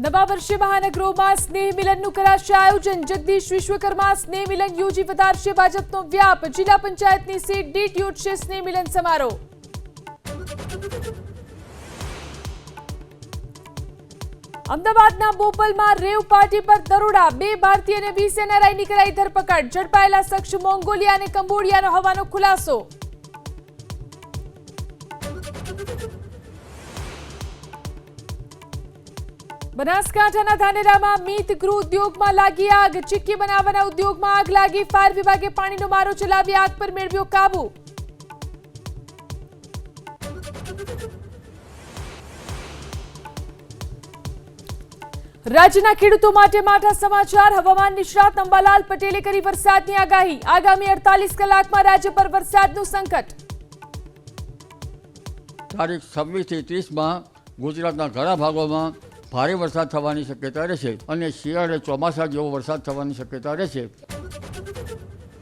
નવા વર્ષે મહાનગરોમાં સ્નેહ મિલનનું કરાશે આયોજન. જગદીશ વિશ્વકર્મા સ્નેહ મિલન યોજી વધારશે ભાજપનો વ્યાપ. જિલ્લા પંચાયતની સીટ દીઠ યોજશે સ્નેહ મિલન સમારોહ. અમદાવાદના બોપલમાં રેવ પાર્ટી પર દરોડા. 2 ભારતીય અને 20 એનઆરઆઈની કરાઈ ધરપકડ. ઝડપાયેલા શખ્સ મોંગોલિયા અને કંબોડિયાનો હોવાનો ખુલાસો. બનાસકાંઠાના ધાનેરામાં મીત ગૃહ ઉદ્યોગમાં લાગી આગ. ચીક્કી બનાવવાના ઉદ્યોગમાં આગ લાગી. ફાયર વિભાગે પાણીનો મારો ચલાવી આગ પર મેળવ્યો કાબુ. રાજ્યના ખેડૂતો માટે માઠા સમાચાર. હવામાન નિષ્ણાત અંબાલાલ પટેલે કરી વરસાદની આગાહી. આગામી 48 કલાકમાં રાજ્ય પર વરસાદનું સંકટ. તારીખ 26 થી 30માં ગુજરાતના ઘણા ભાગોમાં ભારે વરસાદ થવાની શક્યતા રહેશે અને શિયાળે ચોમાસા જેવો વરસાદ થવાની શક્યતા રહેશે.